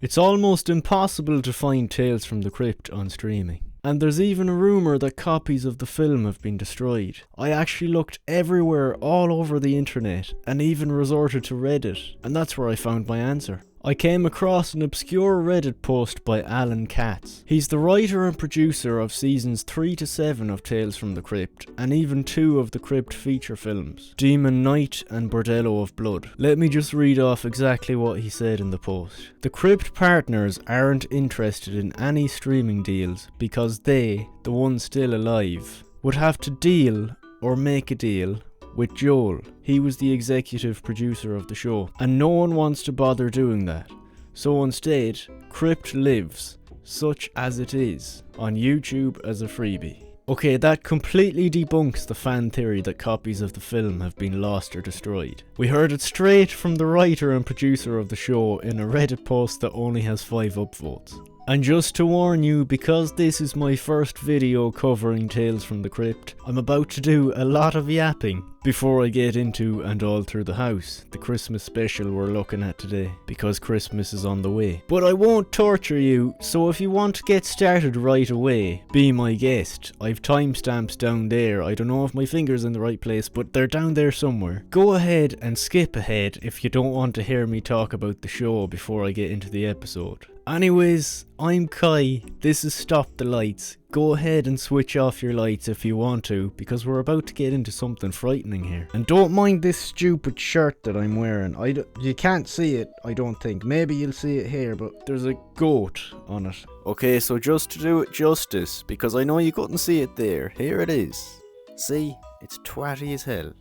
It's almost impossible to find Tales from the Crypt on streaming. And there's even a rumour that copies of the film have been destroyed. I actually looked everywhere all over the internet and even resorted to Reddit, and that's where I found my answer. I came across an obscure Reddit post by Alan Katz. He's the writer and producer of seasons 3 to 7 of Tales from the Crypt, and even 2 of the Crypt feature films, Demon Knight and Bordello of Blood. Let me just read off exactly what he said in the post. The Crypt partners aren't interested in any streaming deals because they, the ones still alive, would have to deal or make a deal with Joel. He was the executive producer of the show, and no one wants to bother doing that. So instead, Crypt lives, such as it is, on YouTube as a freebie. Okay, that completely debunks the fan theory that copies of the film have been lost or destroyed. We heard it straight from the writer and producer of the show in a Reddit post that only has 5 upvotes. And just to warn you, because this is my first video covering Tales from the Crypt, I'm about to do a lot of yapping before I get into And All Through the House, the Christmas special we're looking at today, because Christmas is on the way. But I won't torture you, so if you want to get started right away, be my guest. I've timestamps down there. I don't know if my finger's in the right place, but they're down there somewhere. Go ahead and skip ahead if you don't want to hear me talk about the show before I get into the episode. Anyways, I'm Kai, this is Stop the Lights. Go ahead and switch off your lights if you want to, because we're about to get into something frightening here. And don't mind this stupid shirt that I'm wearing. You can't see it, I don't think. Maybe you'll see it here, but there's a goat on it. Okay, so just to do it justice, because I know you couldn't see it there, here it is. See? It's twatty as hell.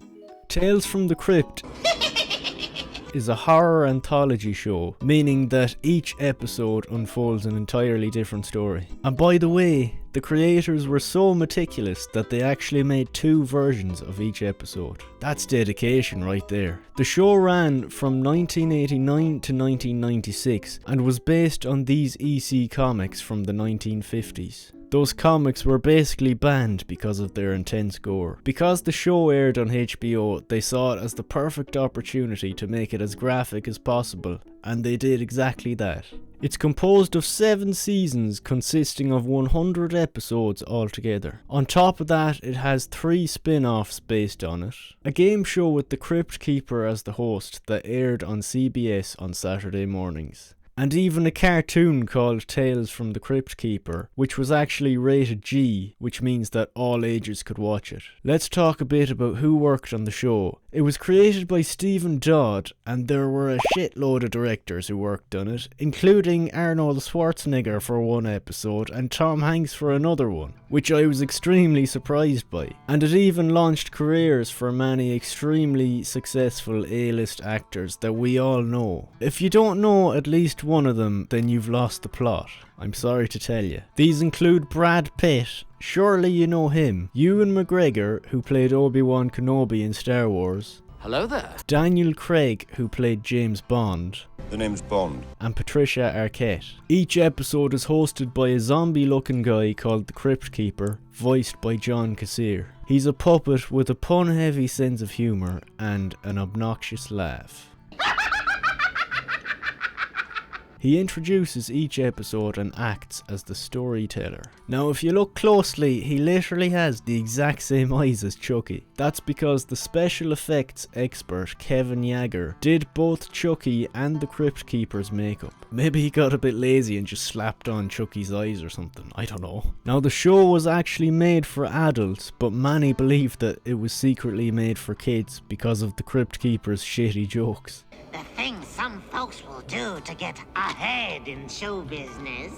Tales from the Crypt is a horror anthology show, meaning that each episode unfolds an entirely different story. And by the way, the creators were so meticulous that they actually made 2 versions of each episode. That's dedication right there. The show ran from 1989 to 1996 and was based on these EC comics from the 1950s. Those comics were basically banned because of their intense gore. Because the show aired on HBO, they saw it as the perfect opportunity to make it as graphic as possible, and they did exactly that. It's composed of 7 seasons consisting of 100 episodes altogether. On top of that, it has 3 spin-offs based on it. A game show with the Cryptkeeper as the host that aired on CBS on Saturday mornings. And even a cartoon called Tales from the Cryptkeeper, which was actually rated G, which means that all ages could watch it. Let's talk a bit about who worked on the show. It was created by Stephen Dodd, and there were a shitload of directors who worked on it, including Arnold Schwarzenegger for one episode and Tom Hanks for another one, which I was extremely surprised by. And it even launched careers for many extremely successful A-list actors that we all know. If you don't know at least one of them, then you've lost the plot. I'm sorry to tell you. These include Brad Pitt, surely you know him, Ewan McGregor, who played Obi-Wan Kenobi in Star Wars. Hello there. Daniel Craig, who played James Bond. The name's Bond. And Patricia Arquette. Each episode is hosted by a zombie-looking guy called the Cryptkeeper, voiced by John Kassir. He's a puppet with a pun-heavy sense of humour and an obnoxious laugh. He introduces each episode and acts as the storyteller. Now if you look closely, he literally has the exact same eyes as Chucky. That's because the special effects expert Kevin Yeager did both Chucky and the Cryptkeeper's makeup. Maybe he got a bit lazy and just slapped on Chucky's eyes or something, I don't know. Now the show was actually made for adults, but many believe that it was secretly made for kids because of the Cryptkeeper's shitty jokes. The things some folks will do to get ahead in show business.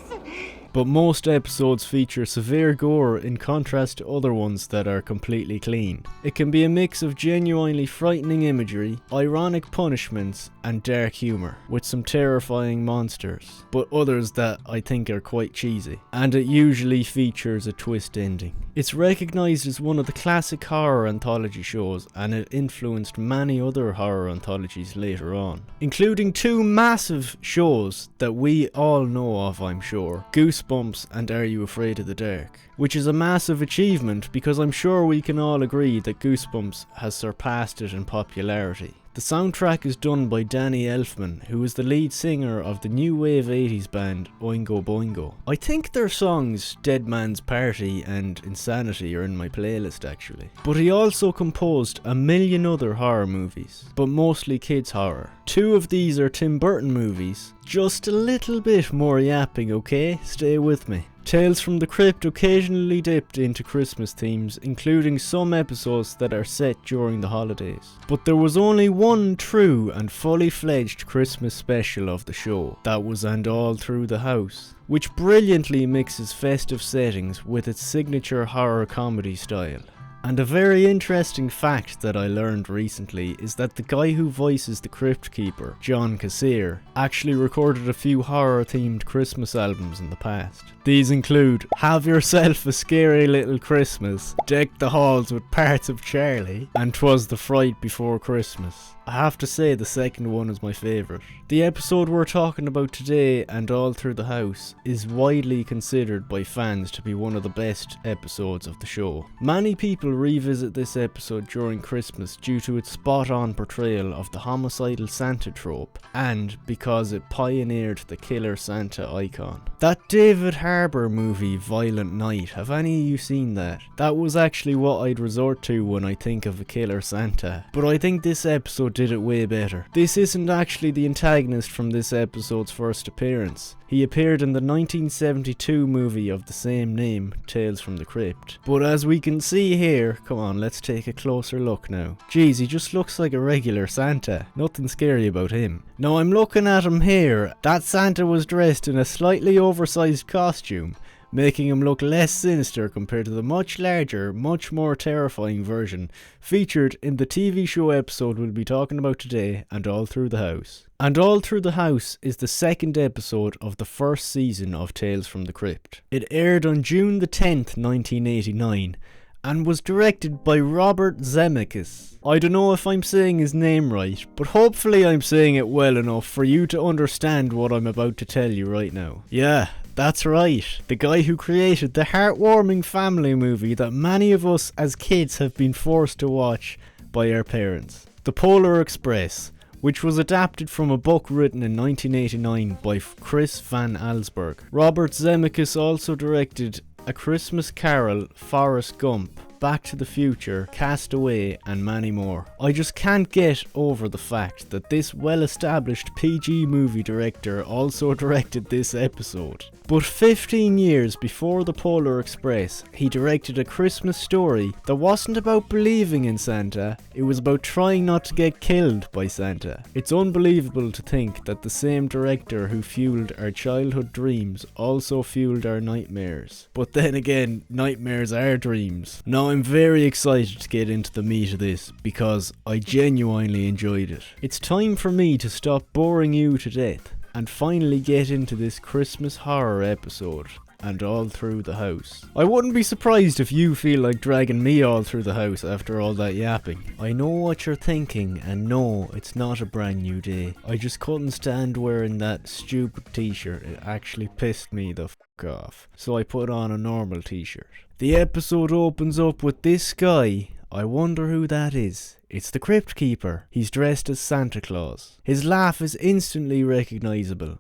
But most episodes feature severe gore in contrast to other ones that are completely clean. It can be a mix of genuinely frightening imagery, ironic punishments, and dark humour, with some terrifying monsters, but others that I think are quite cheesy. And it usually features a twist ending. It's recognised as one of the classic horror anthology shows, and it influenced many other horror anthologies later on, including 2 massive shows that we all know of, I'm sure, Goosebumps and Are You Afraid of the Dark, which is a massive achievement because I'm sure we can all agree that Goosebumps has surpassed it in popularity. The soundtrack is done by Danny Elfman, who is the lead singer of the new wave 80s band Oingo Boingo. I think their songs Dead Man's Party and Insanity are in my playlist actually. But he also composed a million other horror movies, but mostly kids horror. 2 of these are Tim Burton movies. Just a little bit more yapping, okay? Stay with me. Tales from the Crypt occasionally dipped into Christmas themes, including some episodes that are set during the holidays. But there was only one true and fully fledged Christmas special of the show. That was And All Through the House, which brilliantly mixes festive settings with its signature horror comedy style. And a very interesting fact that I learned recently is that the guy who voices the Cryptkeeper, John Cassier, actually recorded a few horror-themed Christmas albums in the past. These include Have Yourself a Scary Little Christmas, Deck the Halls with Parts of Charlie, and 'Twas the Fright Before Christmas. I have to say the second one is my favourite. The episode we're talking about today, And All Through the House, is widely considered by fans to be one of the best episodes of the show. Many people revisit this episode during Christmas due to its spot-on portrayal of the homicidal Santa trope, and because it pioneered the killer Santa icon. That David Harbour movie, Violent Night, have any of you seen that? That was actually what I'd resort to when I think of a killer Santa, but I think this episode did it way better. This isn't actually the antagonist from this episode's first appearance. He appeared in the 1972 movie of the same name, Tales from the Crypt. But as we can see here, come on, let's take a closer look now. Geez, he just looks like a regular Santa. Nothing scary about him. Now I'm looking at him here. That Santa was dressed in a slightly oversized costume, making him look less sinister compared to the much larger, much more terrifying version featured in the TV show episode we'll be talking about today, And All Through the House. And All Through the House is the second episode of the first season of Tales from the Crypt. It aired on June the 10th, 1989, and was directed by Robert Zemeckis. I don't know if I'm saying his name right, but hopefully I'm saying it well enough for you to understand what I'm about to tell you right now. Yeah, that's right, the guy who created the heartwarming family movie that many of us as kids have been forced to watch by our parents. The Polar Express, which was adapted from a book written in 1989 by Chris Van Allsburg. Robert Zemeckis also directed A Christmas Carol, Forrest Gump, Back to the Future, Cast Away, and many more. I just can't get over the fact that this well-established PG movie director also directed this episode. But 15 years before The Polar Express, he directed A Christmas Story that wasn't about believing in Santa, it was about trying not to get killed by Santa. It's unbelievable to think that the same director who fueled our childhood dreams also fueled our nightmares. But then again, nightmares are dreams. Now I'm very excited to get into the meat of this because I genuinely enjoyed it. It's time for me to stop boring you to death and finally get into this Christmas horror episode, And All Through the House. I wouldn't be surprised if you feel like dragging me all through the house after all that yapping. I know what you're thinking, and no, it's not a brand new day. I just couldn't stand wearing that stupid t-shirt. It actually pissed me the fuck off. So I put on a normal t-shirt. The episode opens up with this guy. I wonder who that is. It's the Crypt Keeper. He's dressed as Santa Claus. His laugh is instantly recognisable.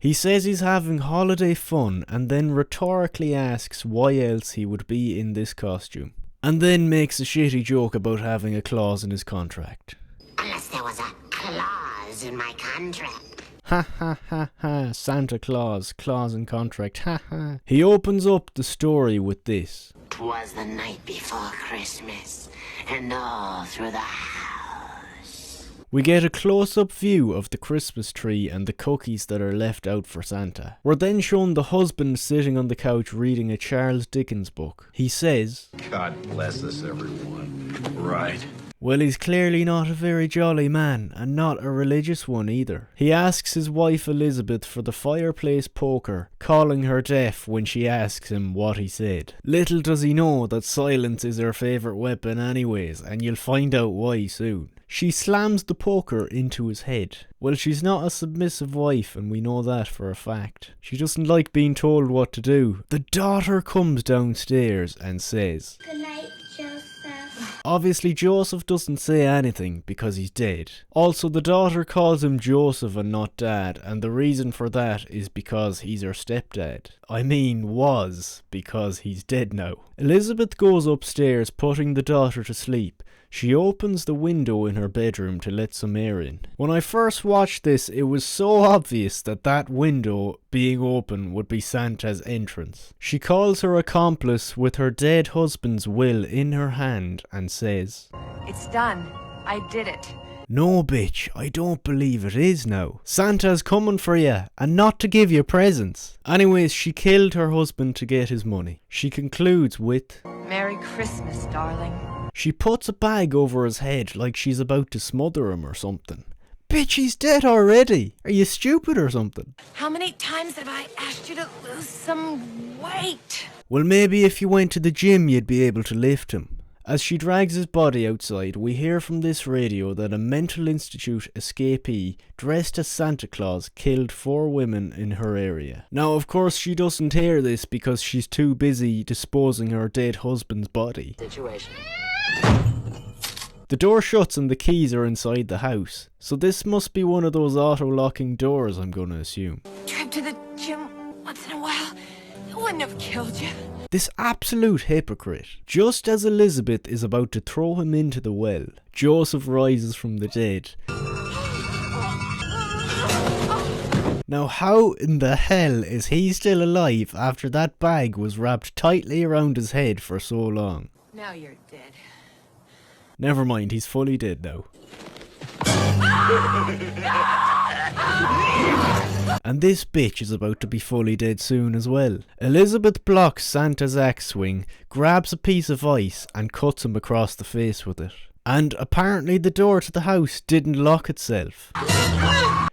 He says he's having holiday fun and then rhetorically asks why else he would be in this costume. And then makes a shitty joke about having a clause in his contract. Unless there was a clause in my contract. Ha ha ha ha, Santa Claus, clause in contract, ha ha. He opens up the story with this. 'Twas the night before Christmas, and all through the house. We get a close-up view of the Christmas tree and the cookies that are left out for Santa. We're then shown the husband sitting on the couch reading a Charles Dickens book. He says, God bless us, everyone. Right. Well, he's clearly not a very jolly man, and not a religious one either. He asks his wife Elizabeth for the fireplace poker, calling her deaf when she asks him what he said. Little does he know that silence is her favourite weapon anyways, and you'll find out why soon. She slams the poker into his head. Well, she's not a submissive wife, and we know that for a fact. She doesn't like being told what to do. The daughter comes downstairs and says, Good night, Joseph. Obviously Joseph doesn't say anything because he's dead. Also the daughter calls him Joseph and not Dad, and the reason for that is because he's her stepdad. I mean was, because he's dead now. Elizabeth goes upstairs putting the daughter to sleep. She opens the window in her bedroom to let some air in. When I first watched this, it was so obvious that that window being open would be Santa's entrance. She calls her accomplice with her dead husband's will in her hand and says, "It's done. I did it." "No, bitch, I don't believe it is now. Santa's coming for you, and not to give you presents." Anyways, she killed her husband to get his money. She concludes with, "Merry Christmas, darling." She puts a bag over his head like she's about to smother him or something. Bitch, he's dead already. Are you stupid or something? How many times have I asked you to lose some weight? Well, maybe if you went to the gym you'd be able to lift him. As she drags his body outside, we hear from this radio that a mental institute escapee dressed as Santa Claus killed 4 women in her area. Now, of course, she doesn't hear this because she's too busy disposing her dead husband's body. Situation. The door shuts and the keys are inside the house, so this must be one of those auto-locking doors, I'm gonna assume. Trip to the gym once in a while. It wouldn't have killed you. This absolute hypocrite. Just as Elizabeth is about to throw him into the well, Joseph rises from the dead. Now how in the hell is he still alive after that bag was wrapped tightly around his head for so long? Now you're dead. Never mind, he's fully dead now. And this bitch is about to be fully dead soon as well. Elizabeth blocks Santa's axe swing, grabs a piece of ice and cuts him across the face with it. And apparently the door to the house didn't lock itself.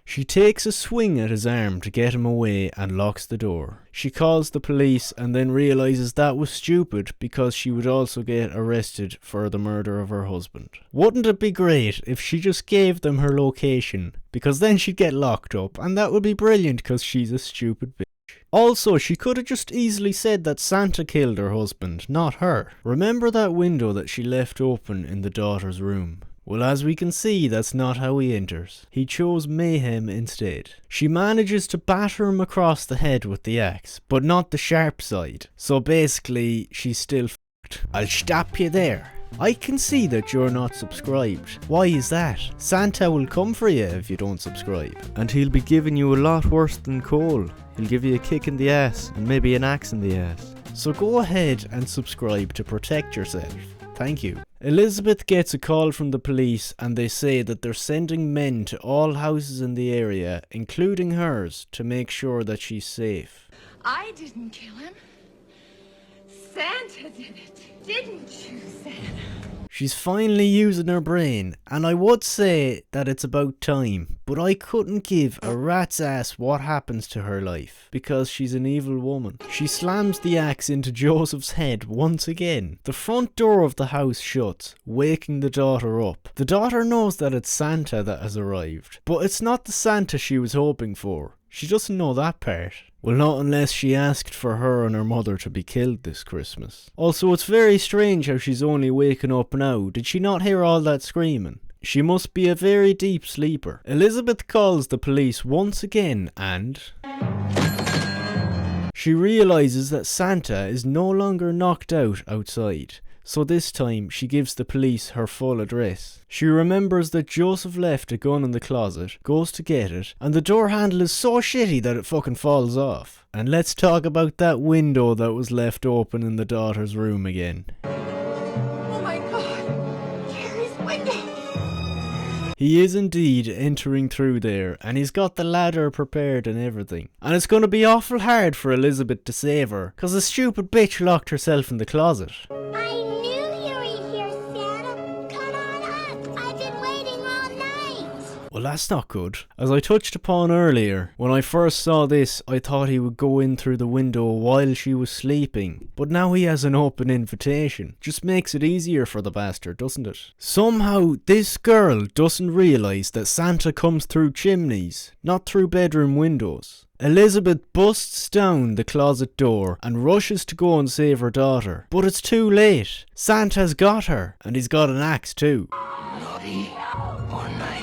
She takes a swing at his arm to get him away and locks the door. She calls the police and then realises that was stupid because she would also get arrested for the murder of her husband. Wouldn't it be great if she just gave them her location? Because then she'd get locked up and that would be brilliant because she's a stupid bitch. Also, she could have just easily said that Santa killed her husband, not her. Remember that window that she left open in the daughter's room? Well, as we can see, that's not how he enters. He chose mayhem instead. She manages to batter him across the head with the axe, but not the sharp side. So basically, she's still f***ed. I'll stop you there. I can see that you're not subscribed. Why is that? Santa will come for you if you don't subscribe. And he'll be giving you a lot worse than coal. He'll give you a kick in the ass and maybe an axe in the ass. So go ahead and subscribe to protect yourself. Thank you. Elizabeth gets a call from the police and they say that they're sending men to all houses in the area, including hers, to make sure that she's safe. I didn't kill him. Santa did it. Didn't you, Santa? She's finally using her brain, and I would say that it's about time, but I couldn't give a rat's ass what happens to her life, because she's an evil woman. She slams the axe into Joseph's head once again. The front door of the house shuts, waking the daughter up. The daughter knows that it's Santa that has arrived, but it's not the Santa she was hoping for. She doesn't know that part. Well, not unless she asked for her and her mother to be killed this Christmas. Also, it's very strange how she's only waking up now. Did she not hear all that screaming? She must be a very deep sleeper. Elizabeth calls the police once again and she realises that Santa is no longer knocked out outside. So this time she gives the police her full address. She remembers that Joseph left a gun in the closet, goes to get it, and the door handle is so shitty that it fucking falls off. And let's talk about that window that was left open in the daughter's room again. Oh my God! Jerry's window! He is indeed entering through there, and he's got the ladder prepared and everything. And it's gonna be awful hard for Elizabeth to save her, cause the stupid bitch locked herself in the closet. Well, that's not good. As I touched upon earlier, when I first saw this, I thought he would go in through the window while she was sleeping. But now he has an open invitation. Just makes it easier for the bastard, doesn't it? Somehow, this girl doesn't realise that Santa comes through chimneys, not through bedroom windows. Elizabeth busts down the closet door and rushes to go and save her daughter. But it's too late. Santa's got her, and he's got an axe too. Naughty or nice?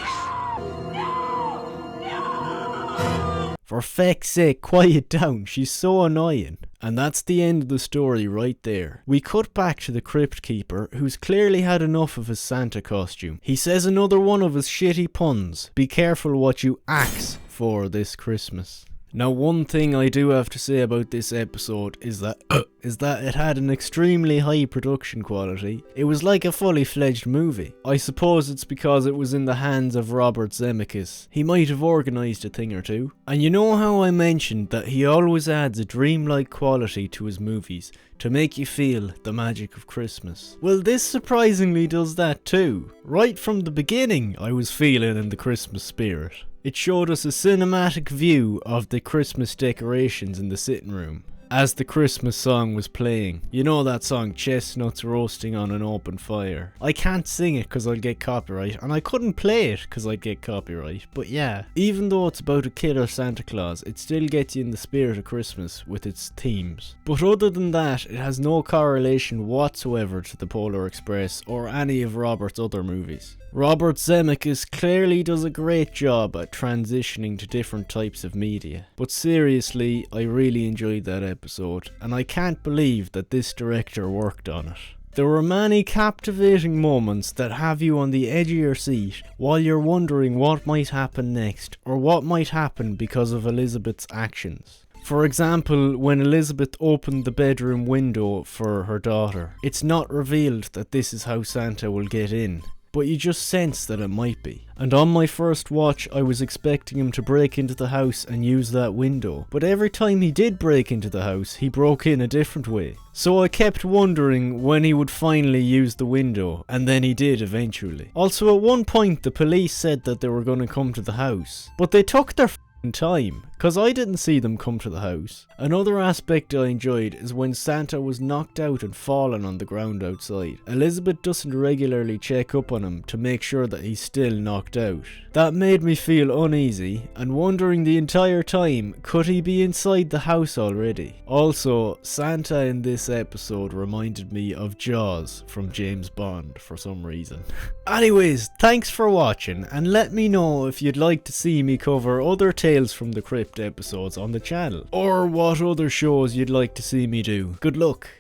For feck's sake, quiet down, she's so annoying. And that's the end of the story right there. We cut back to the Crypt Keeper, who's clearly had enough of his Santa costume. He says another one of his shitty puns. Be careful what you axe for this Christmas. Now, one thing I do have to say about this episode is that it had an extremely high production quality. It was like a fully fledged movie. I suppose it's because it was in the hands of Robert Zemeckis. He might have organised a thing or two. And you know how I mentioned that he always adds a dreamlike quality to his movies to make you feel the magic of Christmas? Well, this surprisingly does that too. Right from the beginning, I was feeling in the Christmas spirit. It showed us a cinematic view of the Christmas decorations in the sitting room as the Christmas song was playing. You know that song, Chestnuts Roasting on an Open Fire. I can't sing it because I'll get copyright, and I couldn't play it because I'd get copyright. But yeah, even though it's about a killer Santa Claus, it still gets you in the spirit of Christmas with its themes. But other than that, it has no correlation whatsoever to the Polar Express or any of Robert's other movies. Robert Zemeckis clearly does a great job at transitioning to different types of media. But seriously, I really enjoyed that episode, and I can't believe that this director worked on it. There were many captivating moments that have you on the edge of your seat while you're wondering what might happen next, or what might happen because of Elizabeth's actions. For example, when Elizabeth opened the bedroom window for her daughter, it's not revealed that this is how Santa will get in, but you just sense that it might be. And on my first watch, I was expecting him to break into the house and use that window, but every time he did break into the house, he broke in a different way. So I kept wondering when he would finally use the window, and then he did eventually. Also, at one point the police said that they were going to come to the house, but they took their time, cause I didn't see them come to the house. Another aspect I enjoyed is when Santa was knocked out and fallen on the ground outside. Elizabeth doesn't regularly check up on him to make sure that he's still knocked out. That made me feel uneasy and wondering the entire time, could he be inside the house already? Also, Santa in this episode reminded me of Jaws from James Bond for some reason. Anyways, thanks for watching, and let me know if you'd like to see me cover other Tales from the Crypt episodes on the channel, or what other shows you'd like to see me do. Good luck.